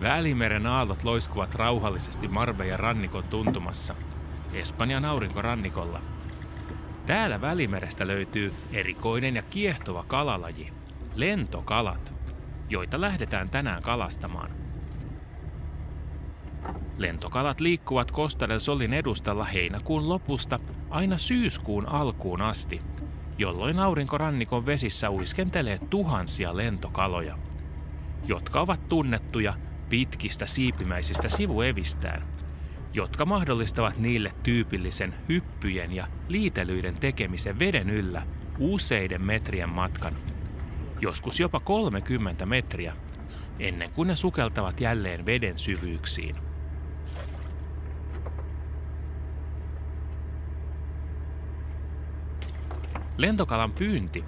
Välimeren aallot loiskuvat rauhallisesti Marbejan rannikon tuntumassa, Espanjan aurinkorannikolla. Täällä Välimerestä löytyy erikoinen ja kiehtova kalalaji, lentokalat, joita lähdetään tänään kalastamaan. Lentokalat liikkuvat Costa del Solin edustalla heinäkuun lopusta aina syyskuun alkuun asti, jolloin aurinkorannikon vesissä uiskentelee tuhansia lentokaloja, jotka ovat tunnettuja pitkistä siipimäisistä sivuevistään, jotka mahdollistavat niille tyypillisen hyppyjen ja liitelyiden tekemisen veden yllä useiden metrien matkan, joskus jopa 30 metriä, ennen kuin ne sukeltavat jälleen veden syvyyksiin. Lentokalan pyynti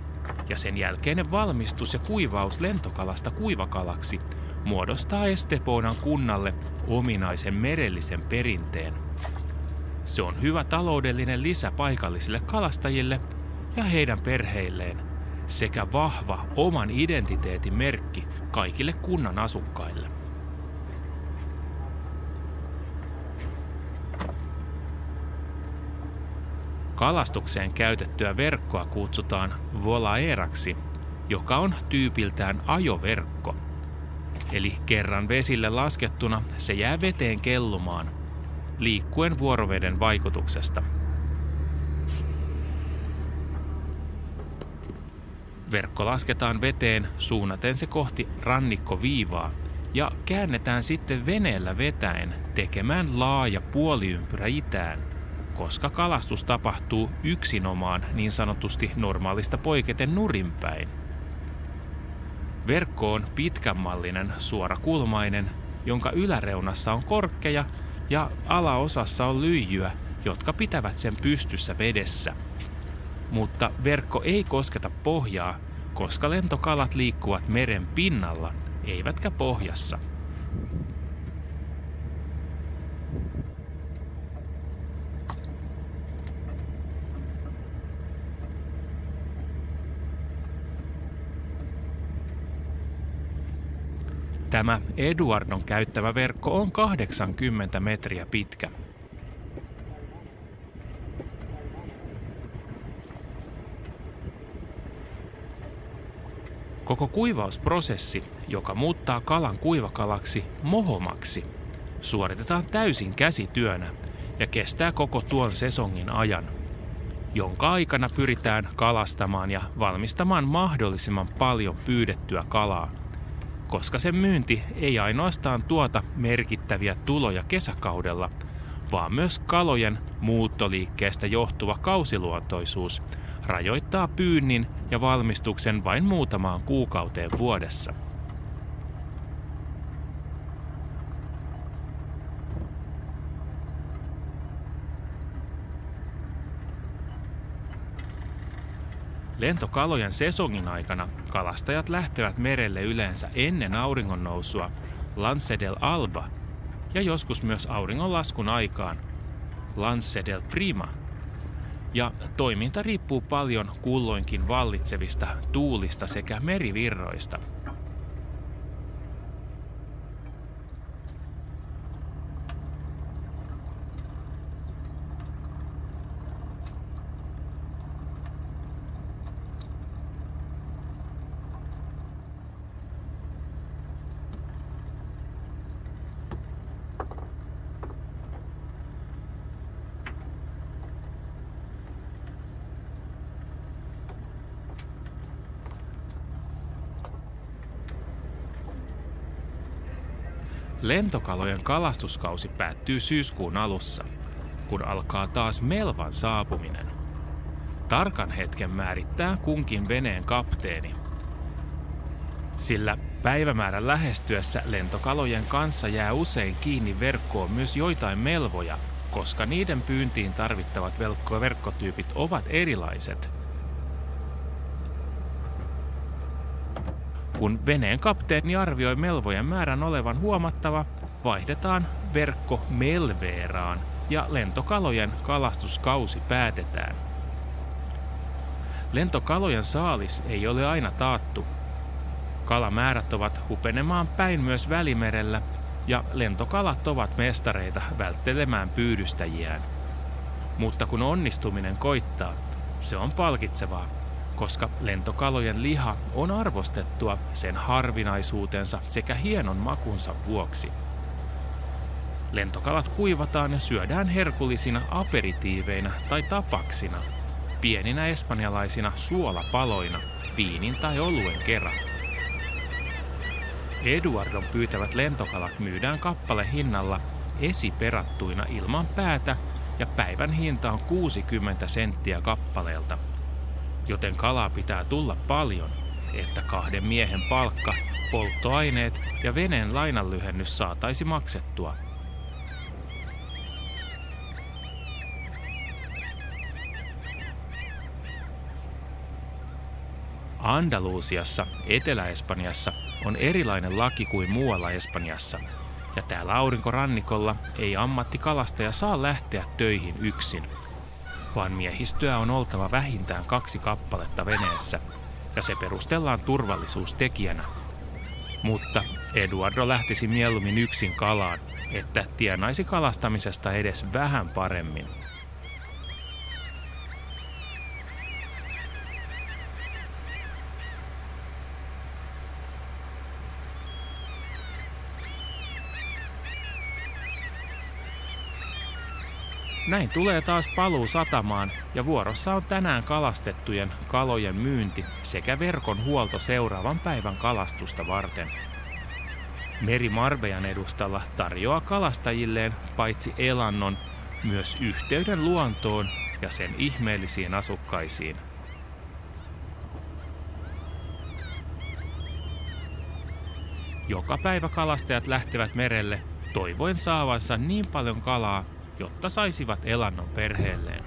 ja sen jälkeinen valmistus ja kuivaus lentokalasta kuivakalaksi muodostaa Esteponan kunnalle ominaisen merellisen perinteen. Se on hyvä taloudellinen lisä paikallisille kalastajille ja heidän perheilleen sekä vahva oman identiteetin merkki kaikille kunnan asukkaille. Kalastukseen käytettyä verkkoa kutsutaan volaeraksi, joka on tyypiltään ajoverkko. Eli kerran vesille laskettuna se jää veteen kellumaan, liikkuen vuoroveden vaikutuksesta. Verkko lasketaan veteen suunnaten se kohti rannikkoviivaa ja käännetään sitten veneellä vetäen tekemään laaja puoliympyrä itään, koska kalastus tapahtuu yksinomaan niin sanotusti normaalista poiketen nurinpäin. Verkko on pitkänmallinen suorakulmainen, jonka yläreunassa on korkkeja ja alaosassa on lyijyä, jotka pitävät sen pystyssä vedessä. Mutta verkko ei kosketa pohjaa, koska lentokalat liikkuvat meren pinnalla, eivätkä pohjassa. Tämä Eduardon käyttämä verkko on 80 metriä pitkä. Koko kuivausprosessi, joka muuttaa kalan kuivakalaksi mohomaksi, suoritetaan täysin käsityönä ja kestää koko tuon sesongin ajan, jonka aikana pyritään kalastamaan ja valmistamaan mahdollisimman paljon pyydettyä kalaa, koska sen myynti ei ainoastaan tuota merkittäviä tuloja kesäkaudella, vaan myös kalojen muuttoliikkeestä johtuva kausiluontoisuus rajoittaa pyynnin ja valmistuksen vain muutamaan kuukauteen vuodessa. Lentokalojen sesongin aikana kalastajat lähtevät merelle yleensä ennen auringonnousua Lance del Alba ja joskus myös auringonlaskun aikaan Lance del Prima. Ja toiminta riippuu paljon kulloinkin vallitsevista tuulista sekä merivirroista. Lentokalojen kalastuskausi päättyy syyskuun alussa, kun alkaa taas melvan saapuminen. Tarkan hetken määrittää kunkin veneen kapteeni, sillä päivämäärän lähestyessä lentokalojen kanssa jää usein kiinni verkkoon myös joitain melvoja, koska niiden pyyntiin tarvittavat verkkotyypit ovat erilaiset. Kun veneen kapteeni arvioi melvojen määrän olevan huomattava, vaihdetaan verkko melveeraan ja lentokalojen kalastuskausi päätetään. Lentokalojen saalis ei ole aina taattu. Kalamäärät ovat hupenemaan päin myös Välimerellä ja lentokalat ovat mestareita välttelemään pyydystäjiään. Mutta kun onnistuminen koittaa, se on palkitsevaa, koska lentokalojen liha on arvostettua sen harvinaisuutensa sekä hienon makunsa vuoksi. Lentokalat kuivataan ja syödään herkullisina aperitiiveinä tai tapaksina, pieninä espanjalaisina suolapaloina, viinin tai oluen kera. Eduardon pyytävät lentokalat myydään kappalehinnalla esiperattuina ilman päätä ja päivän hinta on 60 senttiä kappaleelta. Joten kalaa pitää tulla paljon, että 2 miehen palkka, polttoaineet ja veneen lainanlyhennys saataisi maksettua. Andalusiassa, Etelä-Espanjassa, on erilainen laki kuin muualla Espanjassa, ja täällä aurinkorannikolla ei ammattikalastaja saa lähteä töihin yksin, vaan miehistöä on oltava vähintään 2 kappaletta veneessä, ja se perustellaan turvallisuustekijänä. Mutta Eduardo lähtisi mieluummin yksin kalaan, että tienaisi kalastamisesta edes vähän paremmin. Näin tulee taas paluu satamaan ja vuorossa on tänään kalastettujen kalojen myynti sekä verkon huolto seuraavan päivän kalastusta varten. Meri Marbejan edustalla tarjoaa kalastajilleen paitsi elannon, myös yhteyden luontoon ja sen ihmeellisiin asukkaisiin. Joka päivä kalastajat lähtevät merelle toivoen saavansa niin paljon kalaa, jotta saisivat elannon perheelleen.